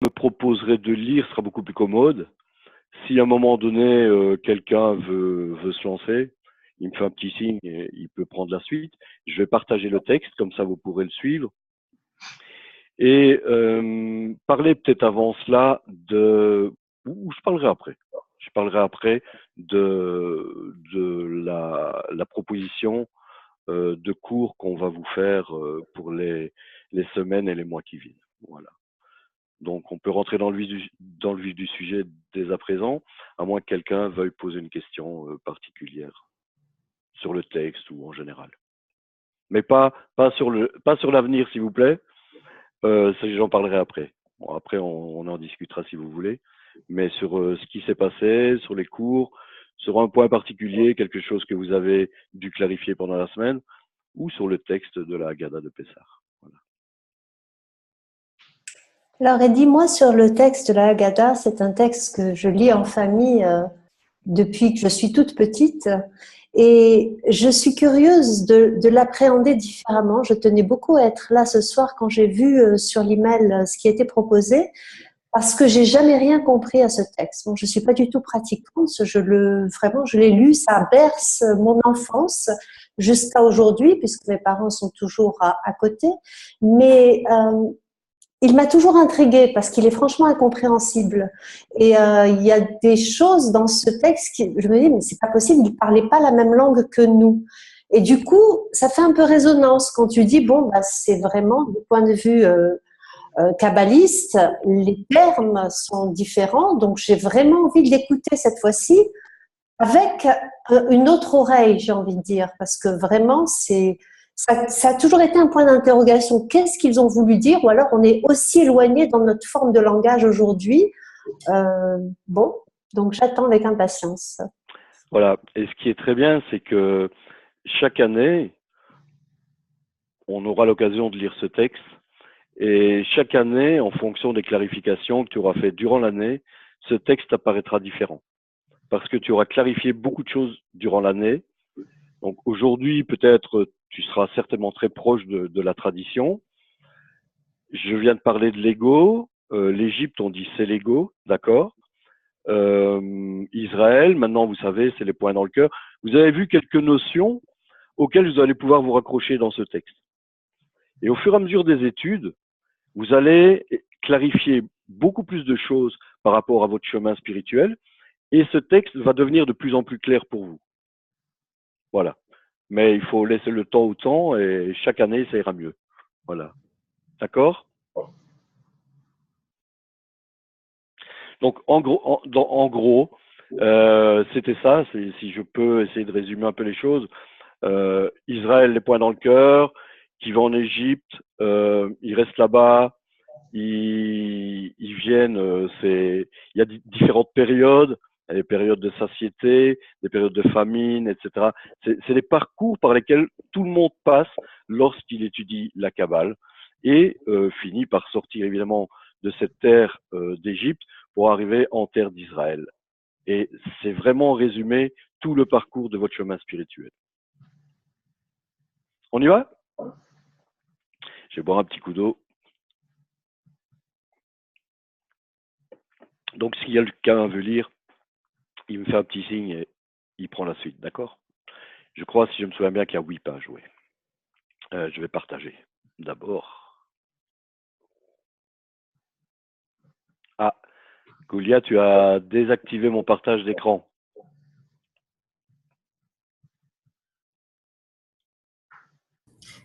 me proposerai de lire sera beaucoup plus commode. Si à un moment donné, quelqu'un veut se lancer, il me fait un petit signe et il peut prendre la suite. Je vais partager le texte, comme ça vous pourrez le suivre. Et parler peut-être avant cela ou je parlerai après. Je parlerai après de la proposition de cours qu'on va vous faire pour les semaines et les mois qui viennent. Voilà. Donc, on peut rentrer dans le vif du sujet dès à présent, à moins que quelqu'un veuille poser une question particulière sur le texte ou en général. Mais pas sur l'avenir, s'il vous plaît. J'en parlerai après. Bon, après, on en discutera si vous voulez. Mais sur ce qui s'est passé, sur les cours, sur un point particulier, quelque chose que vous avez dû clarifier pendant la semaine, ou sur le texte de la Haggadah de Pessah. Voilà. Alors, et dis-moi sur le texte de la Haggadah, c'est un texte que je lis en famille depuis que je suis toute petite et je suis curieuse de l'appréhender différemment. Je tenais beaucoup à être là ce soir quand j'ai vu sur l'email ce qui était proposé parce que j'ai jamais rien compris à ce texte. Bon, je suis pas du tout pratiquante, vraiment, je l'ai lu, ça berce mon enfance jusqu'à aujourd'hui puisque mes parents sont toujours à côté, mais il m'a toujours intriguée parce qu'il est franchement incompréhensible. Et il y a des choses dans ce texte qui, je me dis, mais c'est pas possible, il parlait pas la même langue que nous. Et du coup, ça fait un peu résonance quand tu dis, bon, bah, c'est vraiment, du point de vue kabbaliste, les termes sont différents. Donc, j'ai vraiment envie de l'écouter cette fois-ci avec une autre oreille, j'ai envie de dire, parce que vraiment, ça a toujours été un point d'interrogation. Qu'est-ce qu'ils ont voulu dire? Ou alors on est aussi éloigné dans notre forme de langage aujourd'hui. Bon, donc j'attends avec impatience. Voilà. Et ce qui est très bien, c'est que chaque année, on aura l'occasion de lire ce texte. Et chaque année, en fonction des clarifications que tu auras faites durant l'année, ce texte apparaîtra différent. Parce que tu auras clarifié beaucoup de choses durant l'année. Donc aujourd'hui, peut-être, tu seras certainement très proche de la tradition. Je viens de parler de l'ego. L'Égypte, on dit c'est l'ego, d'accord. Israël, maintenant, vous savez, c'est les points dans le cœur. Vous avez vu quelques notions auxquelles vous allez pouvoir vous raccrocher dans ce texte. Et au fur et à mesure des études, vous allez clarifier beaucoup plus de choses par rapport à votre chemin spirituel et ce texte va devenir de plus en plus clair pour vous. Voilà. Mais il faut laisser le temps au temps et chaque année, ça ira mieux. Voilà. D'accord? Donc, en gros, c'était ça. Si je peux essayer de résumer un peu les choses. Israël, les points dans le cœur, qui va en Égypte, ils restent là-bas, ils viennent, il y a différentes périodes, il y a des périodes de satiété, des périodes de famine, etc. C'est les parcours par lesquels tout le monde passe lorsqu'il étudie la Kabbale et finit par sortir évidemment de cette terre d'Égypte pour arriver en terre d'Israël. Et c'est vraiment résumé tout le parcours de votre chemin spirituel. On y va? Je vais boire un petit coup d'eau. Donc, si quelqu'un veut lire, il me fait un petit signe et il prend la suite, d'accord? Je crois, si je me souviens bien, qu'il y a 8 pages, oui. Je vais partager. D'abord. Ah, Goulia, tu as désactivé mon partage d'écran.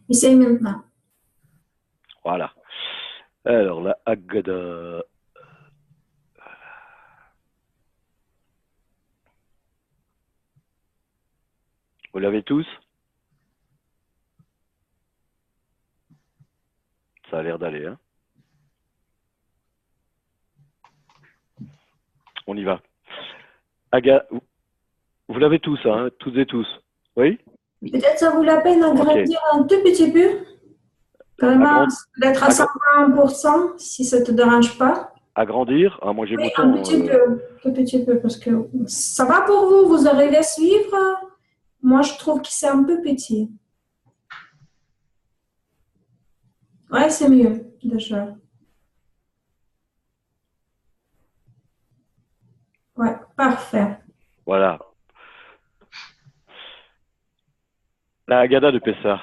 Essaye maintenant. Voilà. Alors, la Haggadah. Vous l'avez tous? Ça a l'air d'aller, hein? On y va. Vous l'avez tous, hein? Toutes et tous. Oui? Peut-être ça vaut la peine d'agrandir un tout petit peu. Vraiment, d'être à 120%, si ça ne te dérange pas. Agrandir? Ah, moi j'ai Oui, mon un temps. petit peu, parce que ça va pour vous, vous arrivez à suivre. Moi, je trouve que c'est un peu petit. Ouais, c'est mieux, déjà. Parfait. Voilà. La Haggadah de Pessah.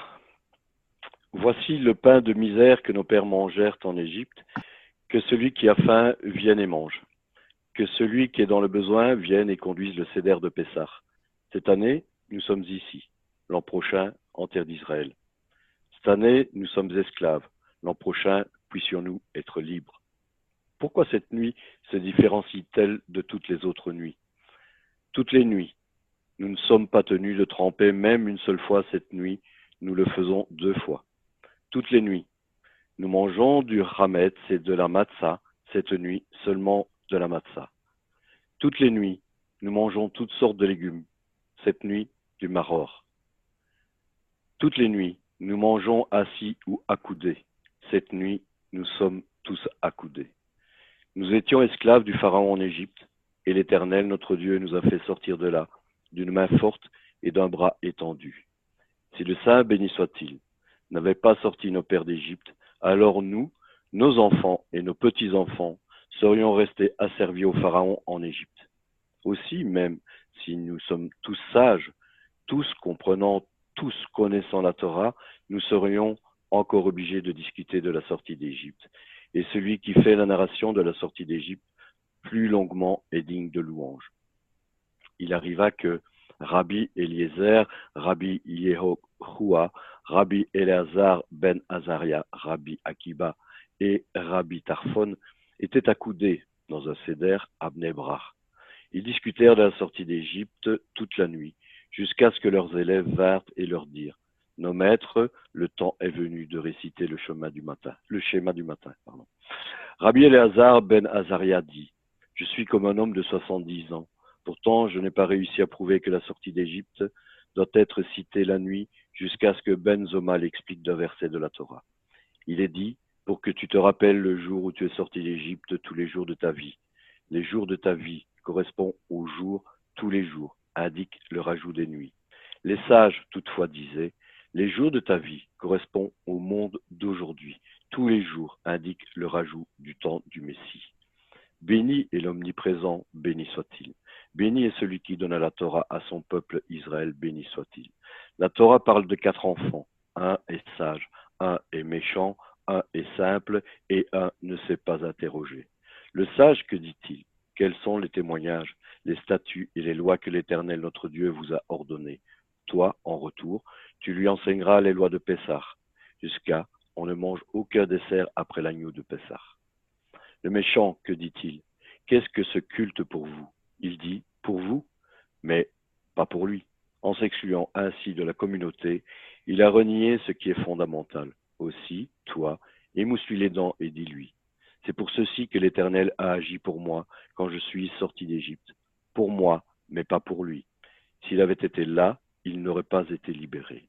Voici le pain de misère que nos pères mangèrent en Égypte, que celui qui a faim vienne et mange. Que celui qui est dans le besoin vienne et conduise le céder de Pessah. Cette année, nous sommes ici. L'an prochain, en terre d'Israël. Cette année, nous sommes esclaves. L'an prochain, puissions-nous être libres. Pourquoi cette nuit se différencie-t-elle de toutes les autres nuits? Toutes les nuits, nous ne sommes pas tenus de tremper même une seule fois cette nuit, nous le faisons 2 fois. Toutes les nuits, nous mangeons du hametz et de la matzah, cette nuit seulement de la matzah. Toutes les nuits, nous mangeons toutes sortes de légumes, cette nuit du maror. Toutes les nuits, nous mangeons assis ou accoudés, cette nuit nous sommes tous accoudés. Nous étions esclaves du Pharaon en Égypte, et l'Éternel, notre Dieu, nous a fait sortir de là, d'une main forte et d'un bras étendu. Si le Saint, béni soit-il, n'avait pas sorti nos pères d'Égypte, alors nous, nos enfants et nos petits-enfants, serions restés asservis au Pharaon en Égypte. Aussi, même si nous sommes tous sages, tous comprenant, tous connaissant la Torah, nous serions encore obligés de discuter de la sortie d'Égypte. Et celui qui fait la narration de la sortie d'Égypte plus longuement est digne de louange. Il arriva que Rabbi Eliezer, Rabbi Yehoshua, Rabbi Eleazar ben Azaria, Rabbi Akiba et Rabbi Tarfon étaient accoudés dans un céder à Bnei Brak. Ils discutèrent de la sortie d'Égypte toute la nuit, jusqu'à ce que leurs élèves vinrent et leur dirent: nos maîtres, le temps est venu de réciter le schéma du matin. Rabbi Eleazar ben Azaria dit: je suis comme un homme de 70 ans. Pourtant, je n'ai pas réussi à prouver que la sortie d'Égypte doit être citée la nuit jusqu'à ce que Ben Zoma l'explique d'un verset de la Torah. Il est dit: pour que tu te rappelles le jour où tu es sorti d'Égypte tous les jours de ta vie. Les jours de ta vie correspondent aux jours, tous les jours, indique le rajout des nuits. Les sages, toutefois, disaient: les jours de ta vie correspondent au monde d'aujourd'hui. Tous les jours indique le rajout du temps du Messie. Béni est l'omniprésent, béni soit-il. Béni est celui qui donne la Torah à son peuple Israël, béni soit-il. La Torah parle de 4 enfants. Un est sage, un est méchant, un est simple et un ne sait pas interroger. Le sage, que dit-il? Quels sont les témoignages, les statuts et les lois que l'Éternel notre Dieu vous a ordonnés? Toi, en retour, tu lui enseigneras les lois de Pessah, jusqu'à on ne mange aucun dessert après l'agneau de Pessah. Le méchant, que dit-il? Qu'est-ce que ce culte pour vous? Il dit: pour vous, mais pas pour lui. En s'excluant ainsi de la communauté, il a renié ce qui est fondamental. Aussi, toi, émousse-lui les dents et dis-lui: c'est pour ceci que l'Éternel a agi pour moi quand je suis sorti d'Égypte. Pour moi, mais pas pour lui. S'il avait été là, il n'aurait pas été libéré.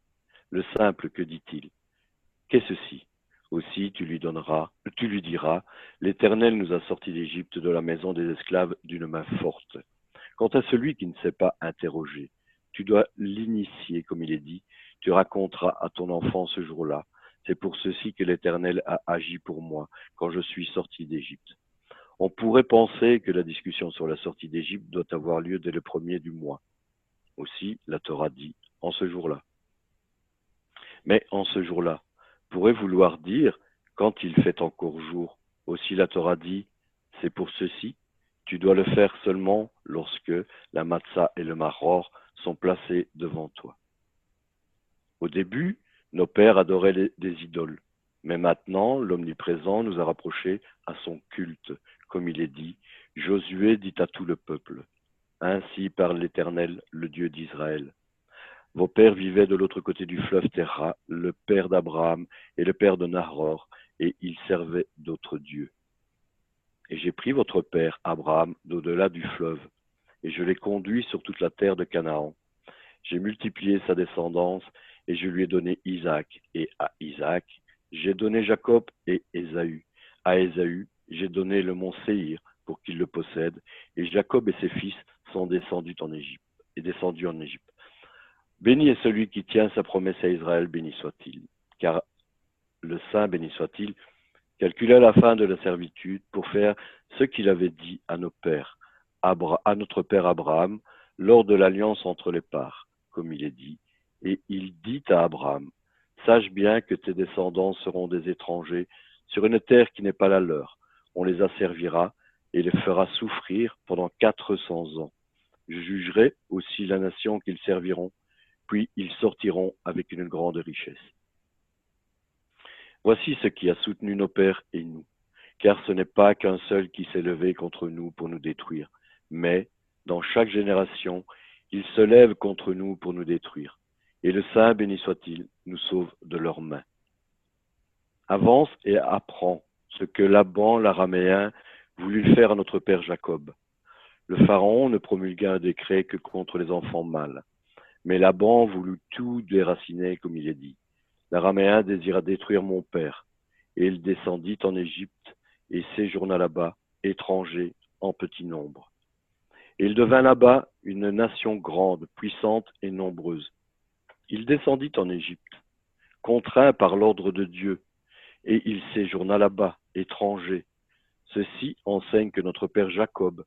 Le simple, que dit-il? Qu'est ceci? Aussi tu lui diras: l'Éternel nous a sortis d'Égypte, de la maison des esclaves, d'une main forte. Quant à celui qui ne sait pas interroger, tu dois l'initier, comme il est dit: tu raconteras à ton enfant ce jour-là: c'est pour ceci que l'Éternel a agi pour moi quand je suis sorti d'Égypte. On pourrait penser que la discussion sur la sortie d'Égypte doit avoir lieu dès le premier du mois. Aussi, la Torah dit: en ce jour-là. Mais en ce jour-là pourrait vouloir dire quand il fait encore jour. Aussi la Torah dit: c'est pour ceci, tu dois le faire seulement lorsque la matzah et le maror sont placés devant toi. Au début, nos pères adoraient des idoles, mais maintenant l'Omniprésent nous a rapprochés à son culte, comme il est dit: Josué dit à tout le peuple: ainsi parle l'Éternel, le Dieu d'Israël. Vos pères vivaient de l'autre côté du fleuve Terra, le père d'Abraham et le père de Nahor, et ils servaient d'autres dieux. Et j'ai pris votre père Abraham d'au-delà du fleuve, et je l'ai conduit sur toute la terre de Canaan. J'ai multiplié sa descendance, et je lui ai donné Isaac, et à Isaac, j'ai donné Jacob et Ésaü. À Ésaü, j'ai donné le mont Séhir pour qu'il le possède, et Jacob et ses fils sont descendus en Égypte. Béni est celui qui tient sa promesse à Israël, béni soit-il. Car le Saint, béni soit-il, calcula la fin de la servitude pour faire ce qu'il avait dit à nos pères. à notre père Abraham lors de l'alliance entre les parts, comme il est dit. Et il dit à Abraham, sache bien que tes descendants seront des étrangers sur une terre qui n'est pas la leur. On les asservira et les fera souffrir pendant 400 ans. Je jugerai aussi la nation qu'ils serviront, puis ils sortiront avec une grande richesse. Voici ce qui a soutenu nos pères et nous, car ce n'est pas qu'un seul qui s'est levé contre nous pour nous détruire, mais dans chaque génération, il se lève contre nous pour nous détruire. Et le Saint, béni soit-il, nous sauve de leurs mains. Avance et apprends ce que Laban, l'araméen, voulut faire à notre père Jacob. Le pharaon ne promulgua un décret que contre les enfants mâles. Mais Laban voulut tout déraciner, comme il est dit. L'araméen désira détruire mon père, et il descendit en Égypte et séjourna là-bas, étranger, en petit nombre. Et il devint là-bas une nation grande, puissante et nombreuse. Il descendit en Égypte, contraint par l'ordre de Dieu, et il séjourna là-bas, étranger. Ceci enseigne que notre père Jacob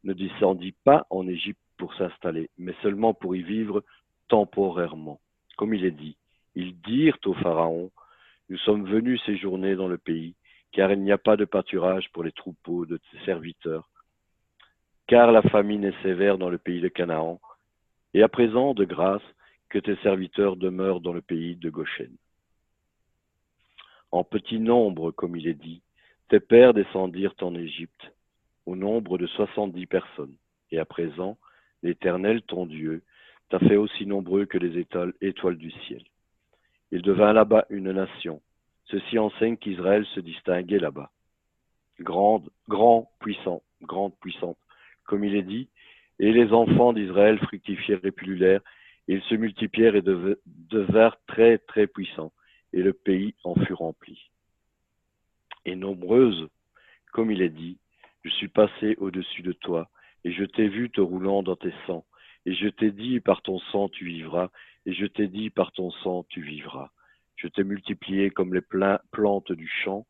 ne descendit pas en Égypte pour s'installer, mais seulement pour y vivre temporairement. Comme il est dit, ils dirent au Pharaon, nous sommes venus séjourner dans le pays, car il n'y a pas de pâturage pour les troupeaux de tes serviteurs, car la famine est sévère dans le pays de Canaan, et à présent, de grâce, que tes serviteurs demeurent dans le pays de Goshen. En petit nombre, comme il est dit, tes pères descendirent en Égypte, au nombre de 70 personnes, et à présent, l'Éternel, ton Dieu, t'a fait aussi nombreux que les étoiles du ciel. Il devint là-bas une nation. Ceci enseigne qu'Israël se distinguait là-bas. Grande, puissante, comme il est dit, et les enfants d'Israël fructifièrent et pullulèrent, et ils se multiplièrent et devinrent très, très puissants, et le pays en fut rempli. Et nombreuse, comme il est dit, je suis passé au-dessus de toi, et je t'ai vu te roulant dans tes sangs, et je t'ai dit, par ton sang tu vivras, et je t'ai dit, par ton sang tu vivras. Je t'ai multiplié comme les plantes du champ,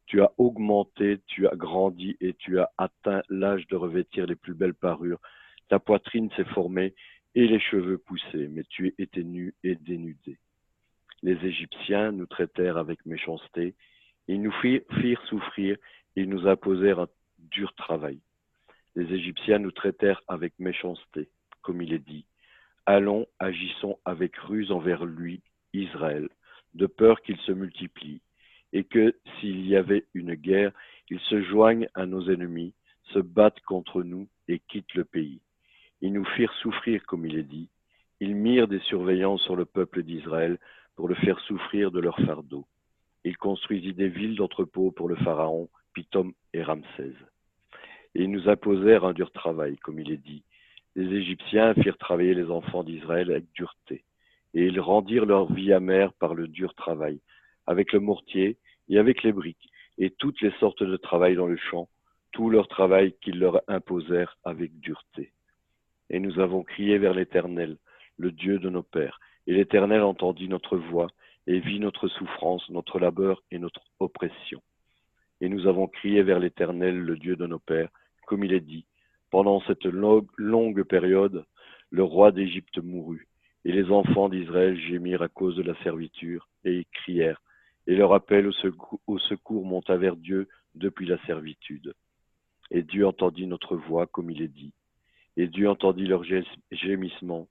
tu as augmenté, tu as grandi, et tu as atteint l'âge de revêtir les plus belles parures. Ta poitrine s'est formée, et les cheveux poussaient, mais tu étais nu et dénudé. Les Égyptiens nous traitèrent avec méchanceté, ils nous firent souffrir, et ils nous imposèrent un dur travail. Les Égyptiens nous traitèrent avec méchanceté, comme il est dit. Allons, agissons avec ruse envers lui, Israël, de peur qu'il se multiplie, et que, s'il y avait une guerre, ils se joignent à nos ennemis, se battent contre nous et quittent le pays. Ils nous firent souffrir, comme il est dit. Ils mirent des surveillants sur le peuple d'Israël pour le faire souffrir de leur fardeau. Ils construisit des villes d'entrepôt pour le Pharaon, Pithom et Ramsès. Et ils nous imposèrent un dur travail, comme il est dit. Les Égyptiens firent travailler les enfants d'Israël avec dureté, et ils rendirent leur vie amère par le dur travail, avec le mortier et avec les briques, et toutes les sortes de travail dans le champ, tout leur travail qu'ils leur imposèrent avec dureté. Et nous avons crié vers l'Éternel, le Dieu de nos pères, et l'Éternel entendit notre voix, et vit notre souffrance, notre labeur et notre oppression. Et nous avons crié vers l'Éternel, le Dieu de nos pères, comme il est dit. Pendant cette longue période, le roi d'Égypte mourut, et les enfants d'Israël gémirent à cause de la servitude, et ils crièrent, et leur appel au secours monta vers Dieu depuis la servitude. Et Dieu entendit notre voix, comme il est dit. Et Dieu entendit leurs gémissements,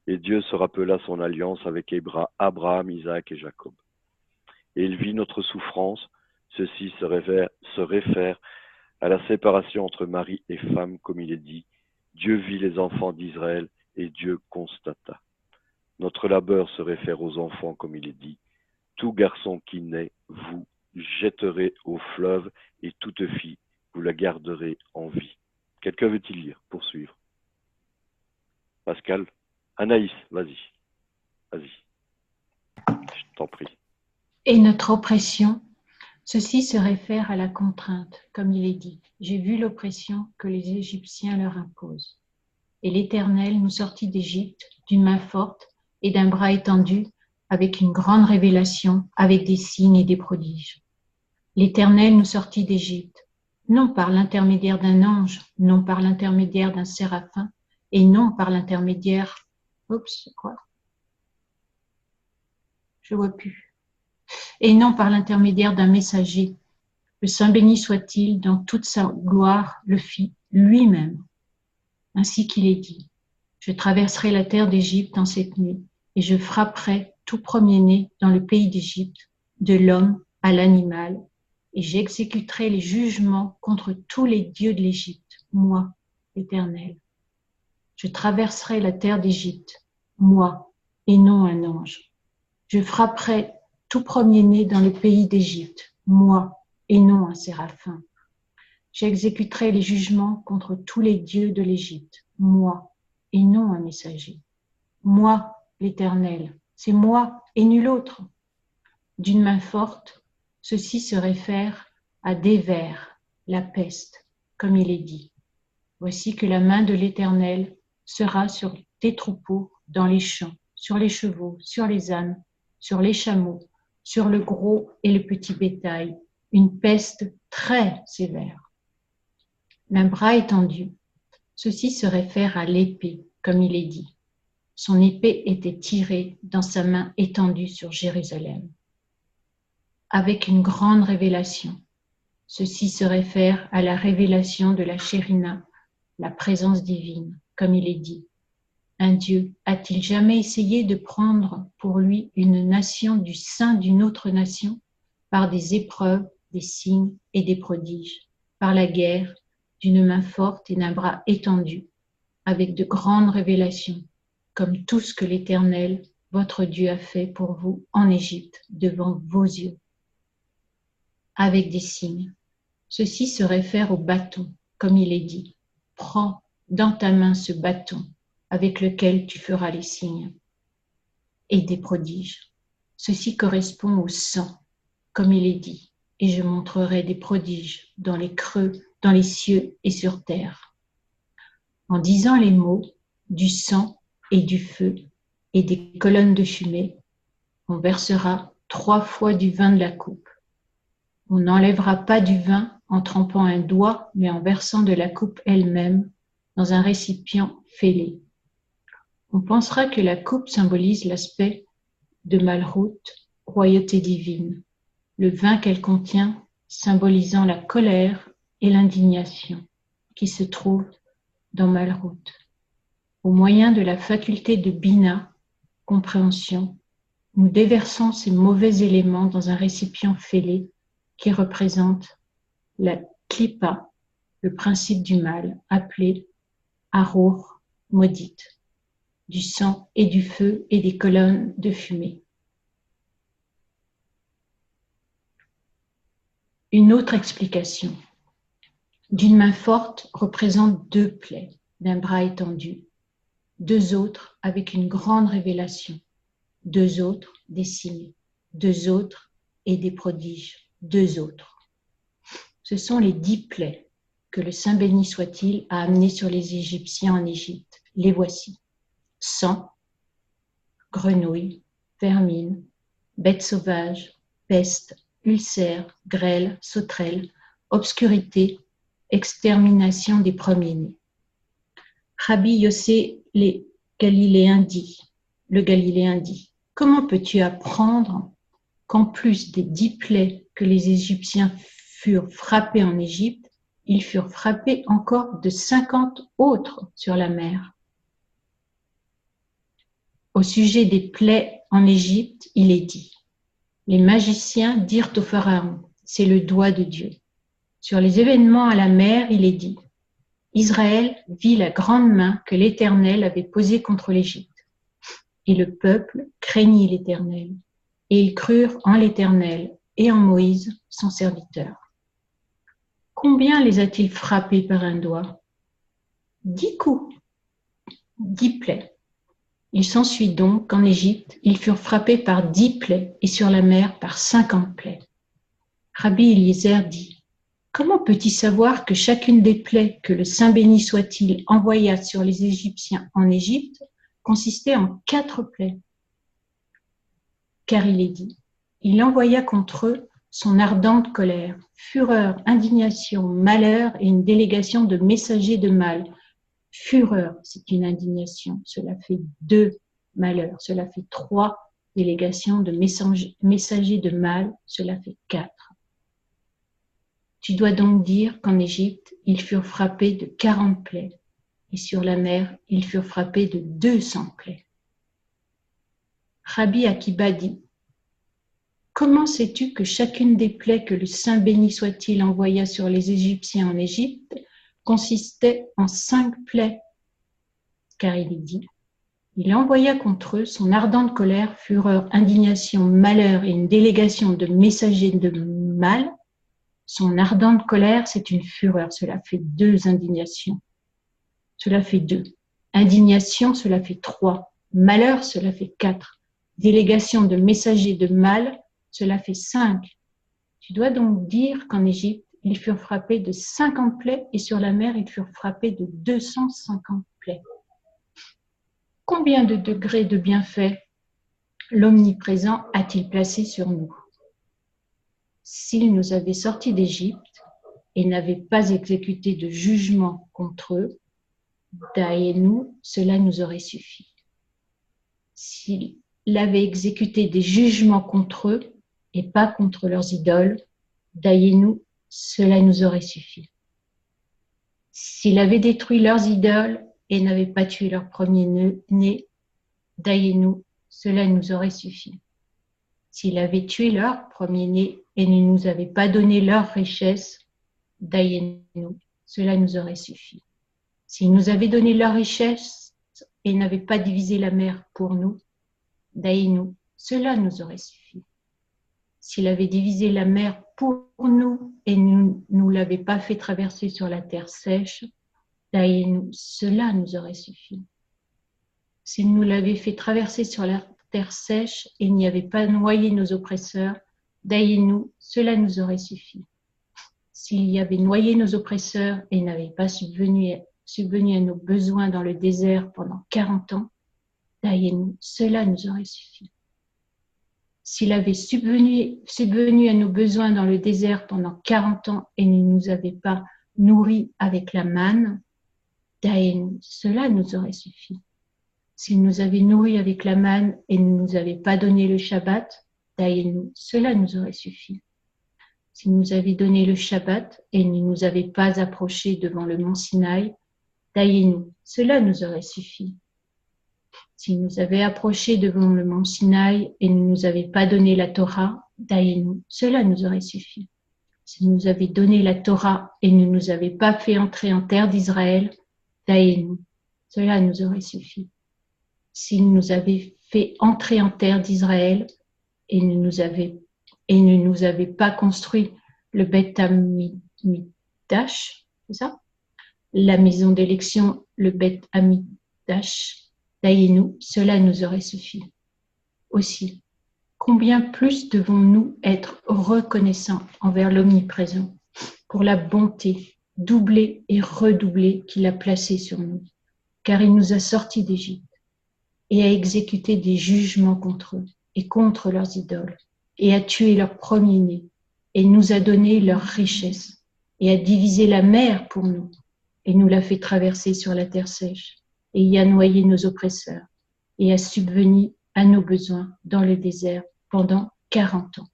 et Dieu se rappela son alliance avec Abraham, Isaac et Jacob. Et il vit notre souffrance, ceci se réfère à la séparation entre mari et femme, comme il est dit. Dieu vit les enfants d'Israël, et Dieu constata. Notre labeur se réfère aux enfants, comme il est dit. Tout garçon qui naît, vous jetterez au fleuve, et toute fille, vous la garderez en vie. Quelqu'un veut-il lire? Poursuivre. Pascal? Anaïs, vas-y. Vas-y. Je t'en prie. Et notre oppression, ceci se réfère à la contrainte, comme il est dit. J'ai vu l'oppression que les Égyptiens leur imposent. Et l'Éternel nous sortit d'Égypte d'une main forte et d'un bras étendu, avec une grande révélation, avec des signes et des prodiges. L'Éternel nous sortit d'Égypte, non par l'intermédiaire d'un ange, non par l'intermédiaire d'un séraphin, et non par l'intermédiaire, je vois plus, et non par l'intermédiaire d'un messager. Le Saint béni soit-il, dans toute sa gloire, le fit lui-même. Ainsi qu'il est dit, je traverserai la terre d'Égypte en cette nuit, et je frapperai tout premier-né dans le pays d'Égypte, de l'homme à l'animal, et j'exécuterai les jugements contre tous les dieux de l'Égypte, moi, l'Éternel. Je traverserai la terre d'Égypte, moi, et non un ange. Je frapperai tout premier-né dans le pays d'Égypte, moi, et non un séraphin. J'exécuterai les jugements contre tous les dieux de l'Égypte, moi, et non un messager. Moi, l'Éternel, c'est moi et nul autre. D'une main forte, ceci se réfère à des vers, la peste, comme il est dit. Voici que la main de l'Éternel sera sur tes troupeaux dans les champs, sur les chevaux, sur les ânes, sur les chameaux, sur le gros et le petit bétail, une peste très sévère. D'un bras étendu, ceci se réfère à l'épée, comme il est dit. Son épée était tirée dans sa main étendue sur Jérusalem. Avec une grande révélation, ceci se réfère à la révélation de la Shérina, la présence divine, comme il est dit. Un Dieu a-t-il jamais essayé de prendre pour lui une nation du sein d'une autre nation par des épreuves, des signes et des prodiges, par la guerre, d'une main forte et d'un bras étendu, avec de grandes révélations, comme tout ce que l'Éternel, votre Dieu, a fait pour vous en Égypte, devant vos yeux, avec des signes. Ceci se réfère au bâton, comme il est dit. Prends dans ta main ce bâton avec lequel tu feras les signes et des prodiges. Ceci correspond au sang, comme il est dit, et je montrerai des prodiges dans les creux, dans les cieux et sur terre. En disant les mots du sang et du feu et des colonnes de fumée, on versera 3 fois du vin de la coupe. On n'enlèvera pas du vin en trempant un doigt, mais en versant de la coupe elle-même dans un récipient fêlé. On pensera que la coupe symbolise l'aspect de Malrout, royauté divine, le vin qu'elle contient symbolisant la colère et l'indignation qui se trouvent dans Malrout. Au moyen de la faculté de Bina, compréhension, nous déversons ces mauvais éléments dans un récipient fêlé qui représente la klipa, le principe du mal, appelé Arour, maudite, du sang et du feu et des colonnes de fumée. Une autre explication. D'une main forte représente 2 plaies, d'un bras étendu, 2 autres avec une grande révélation, 2 autres des signes, 2 autres et des prodiges, 2 autres. Ce sont les 10 plaies que le Saint béni soit-il a amenées sur les Égyptiens en Égypte. Les voici. Sang, grenouilles, vermine, bêtes sauvages, peste, ulcère, grêle, sauterelle, obscurité, extermination des premiers-nés. Rabbi Yossé le Galiléen dit, comment peux-tu apprendre qu'en plus des 10 plaies que les Égyptiens furent frappés en Égypte, ils furent frappés encore de 50 autres sur la mer. Au sujet des plaies en Égypte, il est dit, les magiciens dirent au Pharaon, c'est le doigt de Dieu. Sur les événements à la mer, il est dit, Israël vit la grande main que l'Éternel avait posée contre l'Égypte. Et le peuple craignit l'Éternel, et ils crurent en l'Éternel et en Moïse, son serviteur. Combien les a-t-il frappés par un doigt? 10 coups, 10 plaies. Il s'ensuit donc qu'en Égypte, ils furent frappés par 10 plaies et sur la mer par 50 plaies. Rabbi Eliezer dit, comment peut-il savoir que chacune des plaies que le Saint béni soit-il envoya sur les Égyptiens en Égypte consistait en 4 plaies? Car il est dit, il envoya contre eux son ardente colère, fureur, indignation, malheur et une délégation de messagers de mal. Fureur, c'est une indignation, cela fait 2 malheurs, cela fait 3 délégations de messagers de mal, cela fait 4. Tu dois donc dire qu'en Égypte, ils furent frappés de 40 plaies, et sur la mer, ils furent frappés de 200 plaies. Rabbi Akiba dit, « Comment sais-tu que chacune des plaies que le Saint béni soit-il envoya sur les Égyptiens en Égypte consistait en 5 plaies ?» Car il est dit, « Il envoya contre eux son ardente colère, fureur, indignation, malheur et une délégation de messagers de mal. » Son ardente colère, c'est une fureur, cela fait 2 indignations. Cela fait 2. Indignation, cela fait 3. Malheur, cela fait 4. Délégation de messagers de mal, cela fait 5. Tu dois donc dire qu'en Égypte, ils furent frappés de 50 plaies et sur la mer, ils furent frappés de 250 plaies. Combien de degrés de bienfaits l'Omniprésent a-t-il placé sur nous? S'il nous avait sortis d'Égypte et n'avait pas exécuté de jugement contre eux, nous, cela nous aurait suffi. S'il avait exécuté des jugements contre eux et pas contre leurs idoles, nous, cela nous aurait suffi. S'il avait détruit leurs idoles et n'avait pas tué leur premier-né, nous, cela nous aurait suffi. S'il avait tué leur premier-né et ne nous avait pas donné leur richesse, nous, cela nous aurait suffi. S'il nous avait donné leur richesse et n'avait pas divisé la mer pour nous, nous, cela nous aurait suffi. S'il avait divisé la mer pour nous et ne nous l'avait pas fait traverser sur la terre sèche, nous, cela nous aurait suffi. S'il nous l'avait fait traverser sur la terre sèche et n'y avait pas noyé nos oppresseurs, nous, cela nous aurait suffi. S'il y avait noyé nos oppresseurs et n'avait pas subvenu à nos besoins dans le désert pendant 40 ans, nous, cela nous aurait suffi. S'il avait subvenu à nos besoins dans le désert pendant 40 ans et ne nous avait pas nourris avec la manne, nous, cela nous aurait suffi. S'il nous avait nourris avec la manne et ne nous avait pas donné le Shabbat, nous, cela nous aurait suffi. S'il nous avait donné le Shabbat et ne nous avait pas approchés devant le mont Sinaï, nous, cela nous aurait suffi. S'il nous avait approchés devant le mont Sinaï et ne nous avait pas donné la Torah, nous, cela nous aurait suffi. S'il nous avait donné la Torah et ne nous avait pas fait entrer en terre d'Israël, nous, cela nous aurait suffi. S'il nous avait fait entrer en terre d'Israël et ne nous avait pas construit le Beth Amidash, c'est ça? La maison d'élection, le Beth Amidash, nous, cela nous aurait suffi. Aussi, combien plus devons-nous être reconnaissants envers l'Omniprésent pour la bonté doublée et redoublée qu'il a placée sur nous, car il nous a sortis d'Égypte et a exécuté des jugements contre eux et contre leurs idoles, et a tué leurs premiers-nés, et nous a donné leur richesse, et a divisé la mer pour nous, et nous l'a fait traverser sur la terre sèche, et y a noyé nos oppresseurs, et a subvenu à nos besoins dans le désert pendant 40 ans,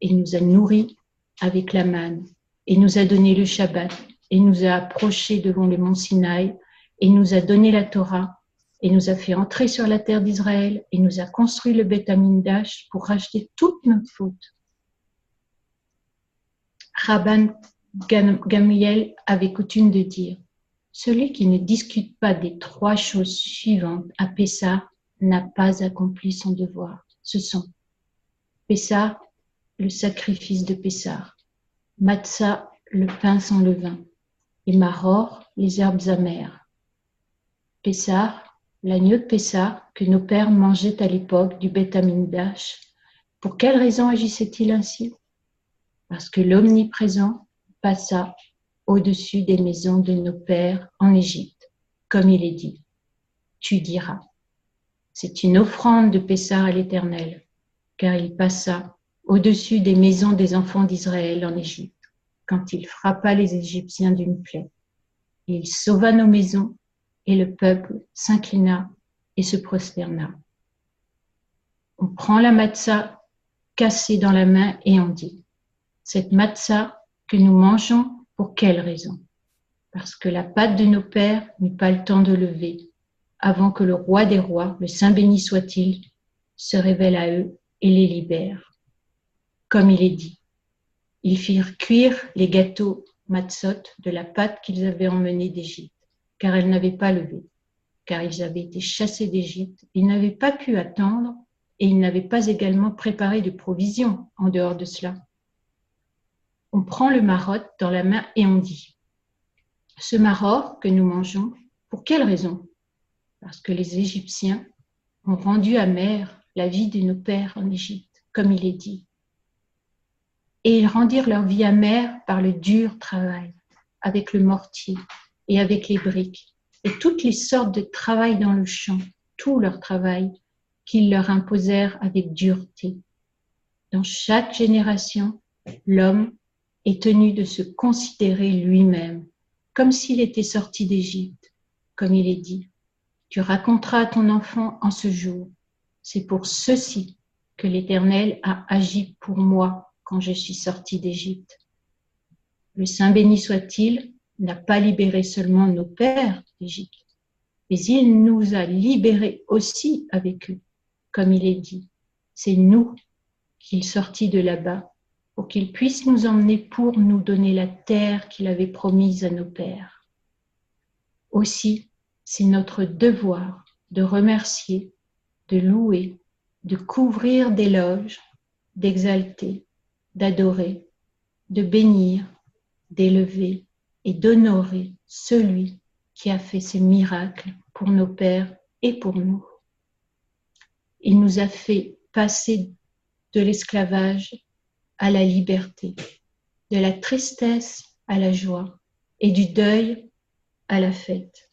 et nous a nourris avec la manne, et nous a donné le Shabbat, et nous a approchés devant le mont Sinaï, et nous a donné la Torah, et nous a fait entrer sur la terre d'Israël, et nous a construit le Beth Amidash pour racheter toutes nos fautes. Rabban Gamliel avait coutume de dire, celui qui ne discute pas des 3 choses suivantes à Pessah n'a pas accompli son devoir. Ce sont Pessah, le sacrifice de Pessah, Matzah, le pain sans levain, et Maror, les herbes amères. Pessah, l'agneau de Pessah que nos pères mangeaient à l'époque du Beth Amidash. Pour quelle raison agissait-il ainsi? Parce que l'Omniprésent passa au-dessus des maisons de nos pères en Égypte, comme il est dit. Tu diras, c'est une offrande de Pessah à l'Éternel, car il passa au-dessus des maisons des enfants d'Israël en Égypte, quand il frappa les Égyptiens d'une plaie. Et il sauva nos maisons, et le peuple s'inclina et se prosterna. On prend la matzah cassée dans la main et on dit, cette matzah que nous mangeons, pour quelle raison? Parce que la pâte de nos pères n'eut pas le temps de lever, avant que le roi des rois, le Saint béni soit-il, se révèle à eux et les libère. Comme il est dit, ils firent cuire les gâteaux matzot de la pâte qu'ils avaient emmenée d'Égypte, car elle n'avait pas levé, car ils avaient été chassés d'Égypte, ils n'avaient pas pu attendre, et ils n'avaient pas également préparé de provisions en dehors de cela. On prend le marotte dans la main et on dit, ce maror que nous mangeons, pour quelle raison? Parce que les Égyptiens ont rendu amère la vie de nos pères en Égypte, comme il est dit. Et ils rendirent leur vie amère par le dur travail, avec le mortier et avec les briques, et toutes les sortes de travail dans le champ, tout leur travail qu'ils leur imposèrent avec dureté. Dans chaque génération, l'homme est tenu de se considérer lui-même, comme s'il était sorti d'Égypte, comme il est dit. Tu raconteras à ton enfant en ce jour, c'est pour ceci que l'Éternel a agi pour moi quand je suis sorti d'Égypte. Le Saint béni soit-il n'a pas libéré seulement nos pères d'Égypte, mais il nous a libérés aussi avec eux, comme il est dit. C'est nous qu'il sortit de là-bas pour qu'il puisse nous emmener pour nous donner la terre qu'il avait promise à nos pères. Aussi, c'est notre devoir de remercier, de louer, de couvrir d'éloges, d'exalter, d'adorer, de bénir, d'élever et d'honorer celui qui a fait ces miracles pour nos pères et pour nous. Il nous a fait passer de l'esclavage à la liberté, de la tristesse à la joie et du deuil à la fête,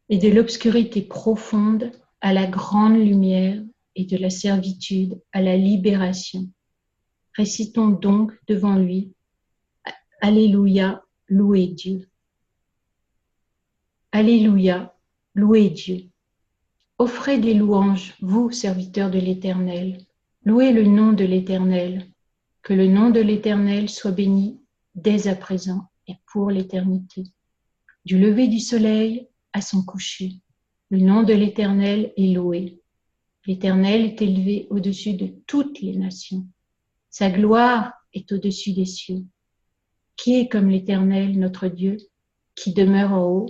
et de l'obscurité profonde à la grande lumière et de la servitude à la libération. Récitons donc devant lui, Alléluia, louez Dieu. Alléluia, louez Dieu. Offrez des louanges, vous, serviteurs de l'Éternel. Louez le nom de l'Éternel. Que le nom de l'Éternel soit béni dès à présent et pour l'éternité. Du lever du soleil à son coucher, le nom de l'Éternel est loué. L'Éternel est élevé au-dessus de toutes les nations. Sa gloire est au-dessus des cieux. Qui est comme l'Éternel, notre Dieu, qui demeure en haut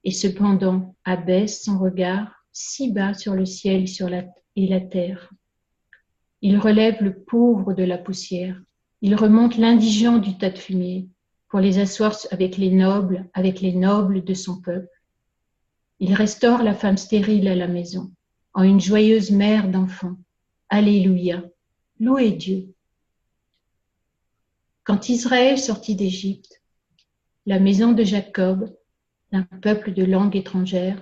et cependant abaisse son regard si bas sur le ciel et la terre. Il relève le pauvre de la poussière. Il remonte l'indigent du tas de fumier pour les asseoir avec les nobles de son peuple. Il restaure la femme stérile à la maison, en une joyeuse mère d'enfants. Alléluia, louez Dieu. Quand Israël sortit d'Égypte, la maison de Jacob, d'un peuple de langue étrangère,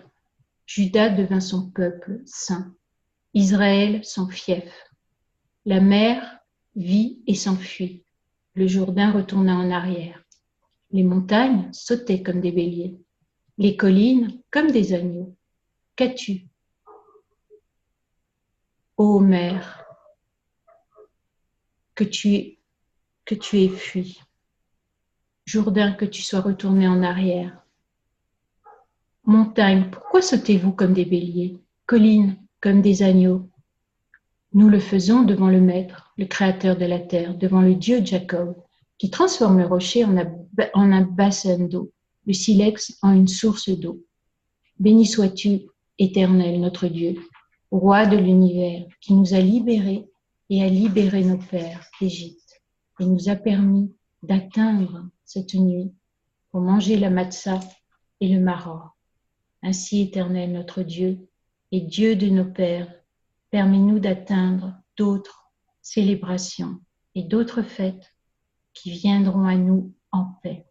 Juda devint son peuple saint, Israël son fief. La mer vit et s'enfuit, le Jourdain retourna en arrière. Les montagnes sautaient comme des béliers, les collines comme des agneaux. Qu'as-tu, ô mer, que tu aies fui, Jourdain, que tu sois retourné en arrière. Montagne, pourquoi sautez-vous comme des béliers, collines comme des agneaux? Nous le faisons devant le Maître, le Créateur de la terre, devant le Dieu de Jacob, qui transforme le rocher en un bassin d'eau, le silex en une source d'eau. Béni sois-tu, Éternel, notre Dieu, Roi de l'univers, qui nous a libérés et a libéré nos pères d'Égypte, et nous a permis d'atteindre cette nuit pour manger la matzah et le maror. Ainsi, Éternel, notre Dieu, et Dieu de nos pères, permets-nous d'atteindre d'autres célébrations et d'autres fêtes qui viendront à nous en paix,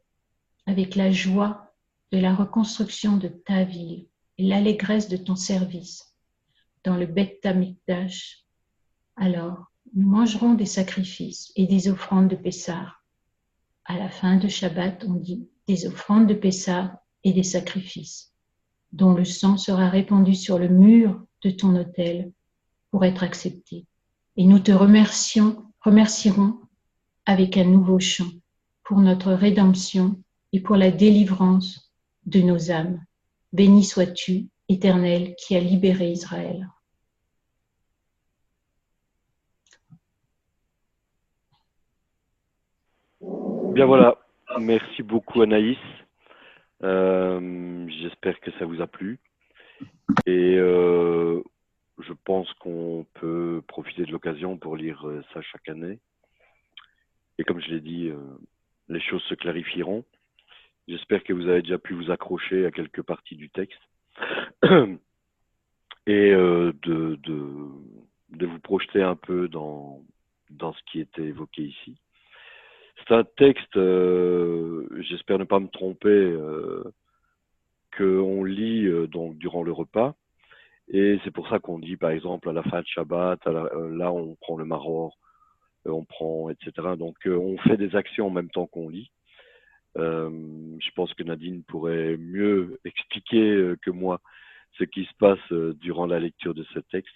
avec la joie de la reconstruction de ta ville et l'allégresse de ton service dans le Beth Amikdash. Alors, nous mangerons des sacrifices et des offrandes de Pessah. À la fin de Shabbat, on dit des offrandes de Pessah et des sacrifices, dont le sang sera répandu sur le mur de ton autel pour être accepté. Et nous te remercierons avec un nouveau chant pour notre rédemption et pour la délivrance de nos âmes. Béni sois-tu, Éternel, qui a libéré Israël. Bien voilà, merci beaucoup Anaïs. J'espère que ça vous a plu. Et je pense qu'on peut profiter de l'occasion pour lire ça chaque année. Et comme je l'ai dit, les choses se clarifieront. J'espère que vous avez déjà pu vous accrocher à quelques parties du texte et de vous projeter un peu dans ce qui était évoqué ici. C'est un texte, j'espère ne pas me tromper, qu'on lit donc durant le repas. Et c'est pour ça qu'on dit, par exemple, à la fin de Shabbat, là on prend le maror, on prend, etc. Donc on fait des actions en même temps qu'on lit. Je pense que Nadine pourrait mieux expliquer que moi ce qui se passe durant la lecture de ce texte.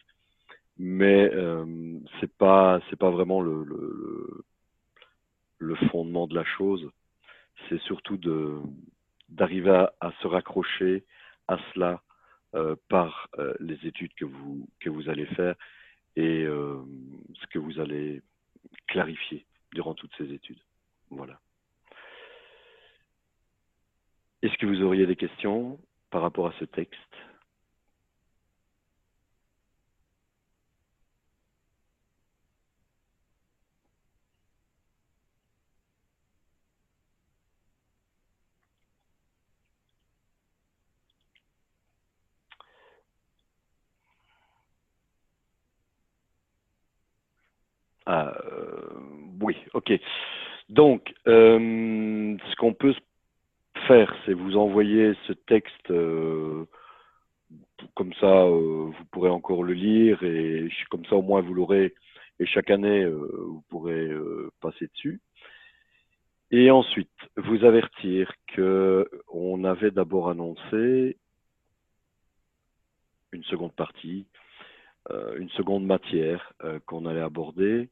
Mais c'est pas vraiment le fondement de la chose. C'est surtout d'arriver à se raccrocher à cela par les études que vous allez faire et ce que vous allez clarifier durant toutes ces études. Voilà. Est-ce que vous auriez des questions par rapport à ce texte ? Oui, ok. Donc, ce qu'on peut faire, c'est vous envoyer ce texte, comme ça, vous pourrez encore le lire, et comme ça, au moins, vous l'aurez, et chaque année, vous pourrez passer dessus. Et ensuite, vous avertir qu'on avait d'abord annoncé une seconde partie, une seconde matière qu'on allait aborder,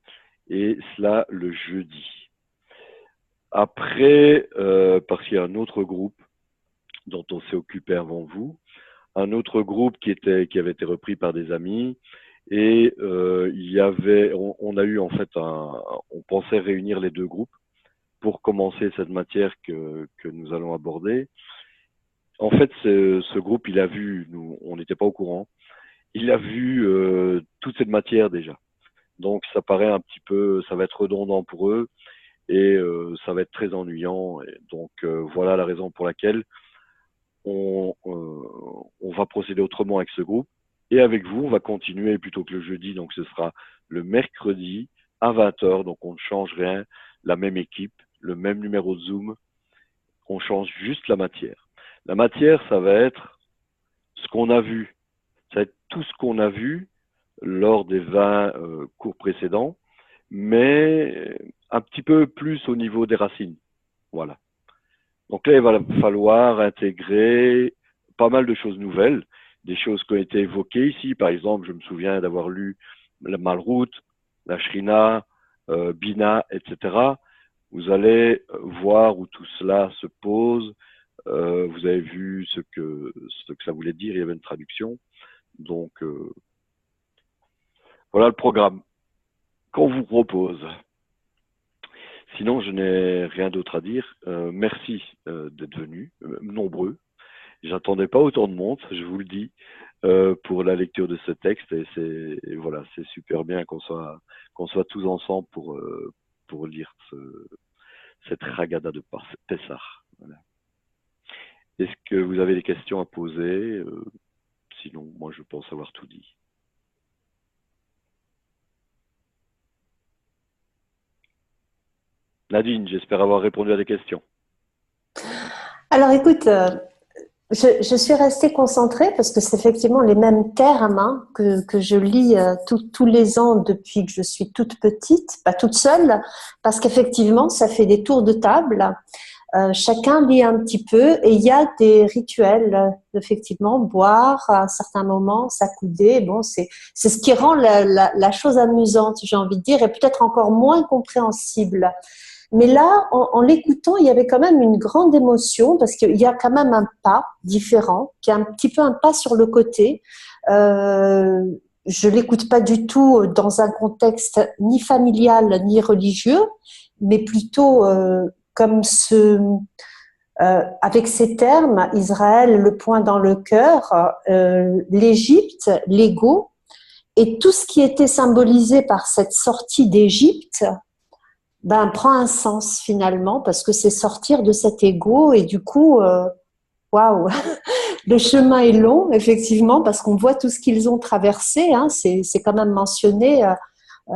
et cela le jeudi. Après, parce qu'il y a un autre groupe dont on s'est occupé avant vous, un autre groupe qui avait été repris par des amis, et on a eu en fait on pensait réunir les deux groupes pour commencer cette matière que nous allons aborder. En fait, ce groupe, il a vu, nous, on n'était pas au courant, il a vu toute cette matière déjà. Donc, ça paraît un petit peu, ça va être redondant pour eux et ça va être très ennuyant. Et donc, voilà la raison pour laquelle on va procéder autrement avec ce groupe. Et avec vous, on va continuer plutôt que le jeudi. Donc, ce sera le mercredi à 20h. Donc, on ne change rien. La même équipe, le même numéro de Zoom. On change juste la matière. La matière, ça va être ce qu'on a vu. Ça va être tout ce qu'on a vu lors des 20 cours précédents, mais un petit peu plus au niveau des racines. Voilà. Donc là, il va falloir intégrer pas mal de choses nouvelles, des choses qui ont été évoquées ici. Par exemple, je me souviens d'avoir lu la Malroute, la Shrina, Bina, etc. Vous allez voir où tout cela se pose. Vous avez vu ce que ça voulait dire, il y avait une traduction. Donc, voilà le programme qu'on vous propose. Sinon, je n'ai rien d'autre à dire. Merci d'être venus, nombreux. J'attendais pas autant de monde, je vous le dis, pour la lecture de ce texte. Et voilà, c'est super bien qu'on soit tous ensemble pour lire cette Haggadah de Pessah. Voilà. Est-ce que vous avez des questions à poser? Sinon, moi, je pense avoir tout dit. Nadine, j'espère avoir répondu à des questions. Alors écoute, Je suis restée concentrée parce que c'est effectivement les mêmes termes hein, que je lis tous les ans depuis que je suis toute petite, pas toute seule, parce qu'effectivement, ça fait des tours de table. Chacun lit un petit peu et il y a des rituels, effectivement, boire à un certain moment, s'accouder. Bon, c'est ce qui rend la chose amusante, j'ai envie de dire, et peut-être encore moins compréhensible. Mais là, en l'écoutant, il y avait quand même une grande émotion parce qu'il y a quand même un pas différent, qui est un petit peu un pas sur le côté. Je l'écoute pas du tout dans un contexte ni familial ni religieux, mais plutôt comme avec ces termes, Israël, le poing dans le cœur, l'Égypte, l'ego, et tout ce qui était symbolisé par cette sortie d'Égypte prend un sens finalement parce que c'est sortir de cet ego et du coup, waouh, le chemin est long effectivement parce qu'on voit tout ce qu'ils ont traversé. Hein, c'est quand même mentionné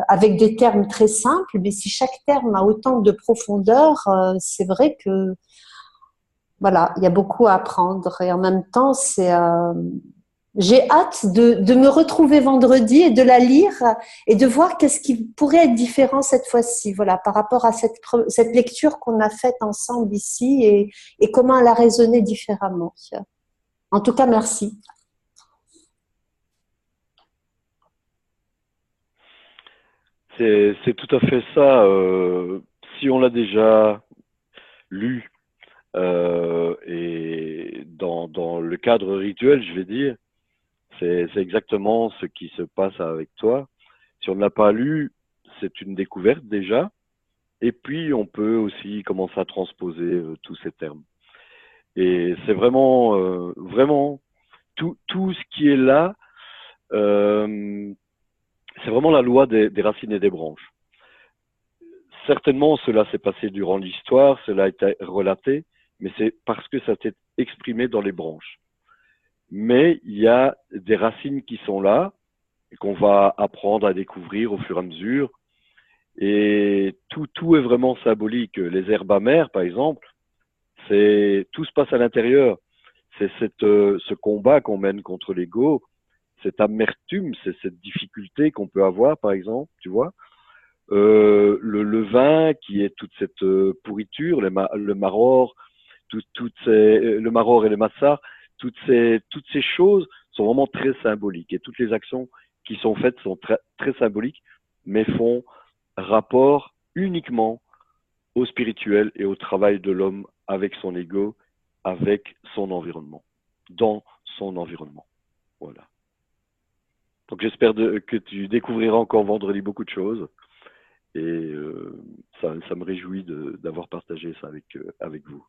avec des termes très simples, mais si chaque terme a autant de profondeur, c'est vrai que voilà, il y a beaucoup à apprendre et en même temps, j'ai hâte de me retrouver vendredi et de la lire et de voir qu'est-ce qui pourrait être différent cette fois-ci, voilà, par rapport à cette lecture qu'on a faite ensemble ici et comment elle a résonné différemment. En tout cas, merci. C'est tout à fait ça. Si on l'a déjà lu et dans le cadre rituel, je vais dire, c'est exactement ce qui se passe avec toi. Si on ne l'a pas lu, c'est une découverte déjà. Et puis, on peut aussi commencer à transposer tous ces termes. Et c'est vraiment tout ce qui est là, c'est vraiment la loi des racines et des branches. Certainement, cela s'est passé durant l'histoire, cela a été relaté, mais c'est parce que ça s'est exprimé dans les branches. Mais il y a des racines qui sont là et qu'on va apprendre à découvrir au fur et à mesure. Et tout est vraiment symbolique. Les herbes amères, par exemple, tout se passe à l'intérieur. C'est ce combat qu'on mène contre l'ego, cette amertume, c'est cette difficulté qu'on peut avoir, par exemple, tu vois. Le vin qui est toute cette pourriture, le maror, le maror et le massar, toutes ces choses sont vraiment très symboliques et toutes les actions qui sont faites sont très, très symboliques, mais font rapport uniquement au spirituel et au travail de l'homme avec son ego, avec son environnement, dans son environnement. Voilà. Donc j'espère que tu découvriras encore vendredi beaucoup de choses. Et ça me réjouit d'avoir partagé ça avec vous.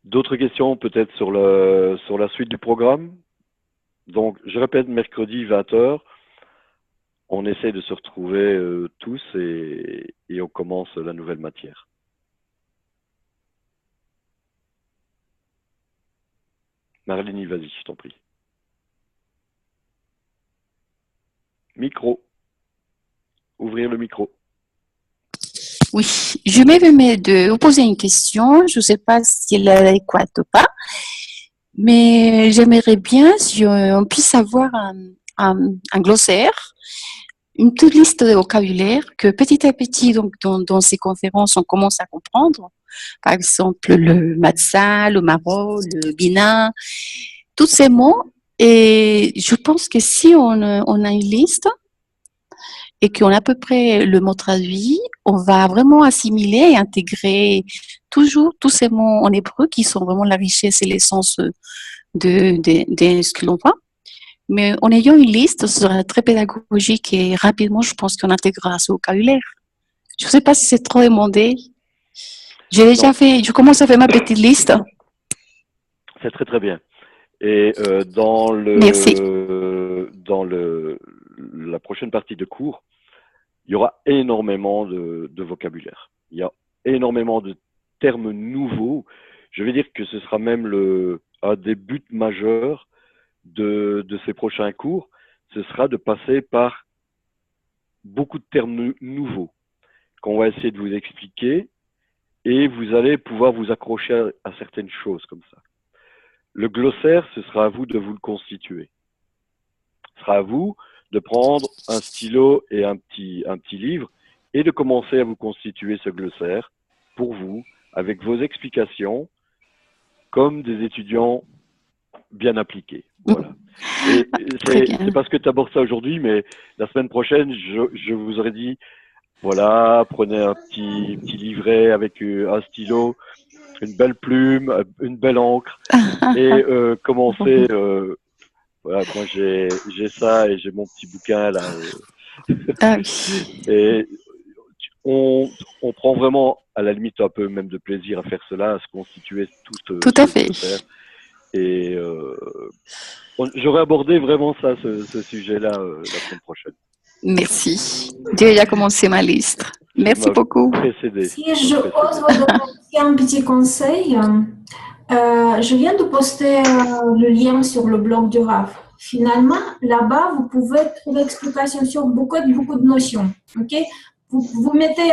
D'autres questions peut-être sur la suite du programme? Donc, je répète, mercredi 20h, on essaie de se retrouver tous et on commence la nouvelle matière. Marlene, vas-y, je t'en prie. Micro. Ouvrir le micro. Oui, je me permets de vous poser une question. Je ne sais pas si elle est adéquate ou pas, mais j'aimerais bien si on puisse avoir un glossaire, une petite liste de vocabulaire que petit à petit, donc dans ces conférences, on commence à comprendre. Par exemple, le matza, le maro, le bina, tous ces mots. Et je pense que si on a une liste et qu'on a à peu près le mot traduit, on va vraiment assimiler et intégrer toujours tous ces mots en hébreu qui sont vraiment la richesse et l'essence de ce que l'on voit. Mais en ayant une liste, ce sera très pédagogique et rapidement, je pense qu'on intégrera ce vocabulaire. Je ne sais pas si c'est trop demandé. J'ai déjà fait, je commence à faire ma petite liste. C'est très très bien. Et Merci. Dans la prochaine partie de cours, il y aura énormément de vocabulaire. Il y a énormément de termes nouveaux. Je vais dire que ce sera même un des buts majeurs de ces prochains cours. Ce sera de passer par beaucoup de termes nouveaux qu'on va essayer de vous expliquer et vous allez pouvoir vous accrocher à certaines choses comme ça. Le glossaire, ce sera à vous de vous le constituer. Ce sera à vous de prendre un stylo et un petit livre et de commencer à vous constituer ce glossaire pour vous, avec vos explications, comme des étudiants bien appliqués. Voilà. Et c'est parce que tu abordes ça aujourd'hui, mais la semaine prochaine, je vous aurais dit, voilà, prenez un petit livret avec un stylo, une belle plume, une belle encre, et commencez. Voilà, moi j'ai ça et j'ai mon petit bouquin là. Et on prend vraiment, à la limite, un peu même de plaisir à faire cela, à se constituer tout à fait. Et j'aurais abordé vraiment ça, ce sujet-là, la semaine prochaine. Merci. J'ai déjà commencé ma liste. Merci beaucoup. Si je ose vous donner un petit conseil, je viens de poster le lien sur le blog du RAF. Finalement, là-bas, vous pouvez trouver explication sur beaucoup de notions. Okay? Vous mettez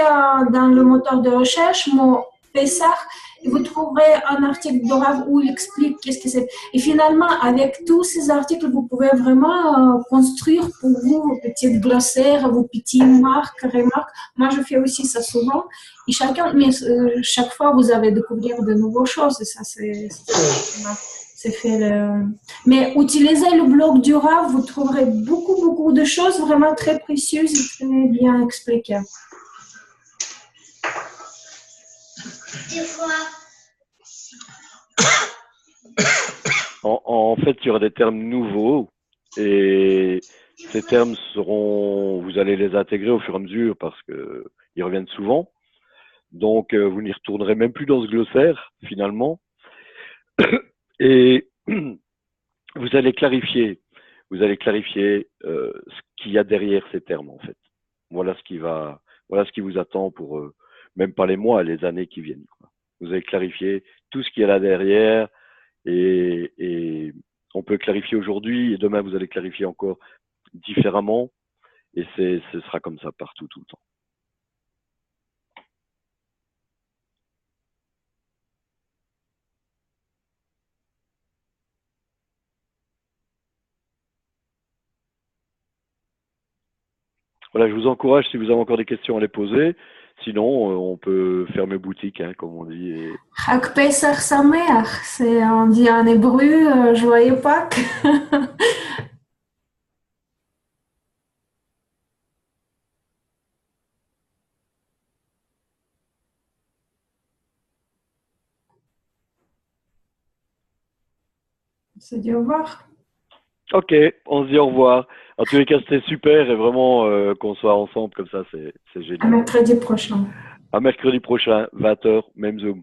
dans le moteur de recherche mot PESAR et vous trouverez un article de RAF où il explique qu'est-ce que c'est. Et finalement, avec tous ces articles, vous pouvez vraiment construire pour vous vos petits glossaires, vos petites remarques. Moi, je fais aussi ça souvent. Et chaque fois, vous avez découvert de nouvelles choses. Et ça, c'est fait. Mais utilisez le blog du RAF, vous trouverez beaucoup de choses vraiment très précieuses et très bien expliquées. En fait, il y aura des termes nouveaux et ces termes vous allez les intégrer au fur et à mesure parce qu'ils reviennent souvent. Donc, vous n'y retournerez même plus dans ce glossaire, finalement. Et vous allez clarifier ce qu'il y a derrière ces termes, en fait. Voilà ce qui vous attend pour même pas les mois, les années qui viennent, quoi. Vous allez clarifier tout ce qu'il y a là derrière et on peut clarifier aujourd'hui et demain vous allez clarifier encore différemment et ce sera comme ça partout, tout le temps. Voilà, je vous encourage, si vous avez encore des questions à les poser. Sinon, on peut fermer boutique, hein, comme on dit. Chag Pesach Sameach, on dit en hébreu, joyeux Pâques. On se dit au revoir. Ok, on se dit au revoir. En tous les cas, c'était super et vraiment qu'on soit ensemble comme ça, c'est génial. À mercredi prochain. À mercredi prochain, 20h, même Zoom.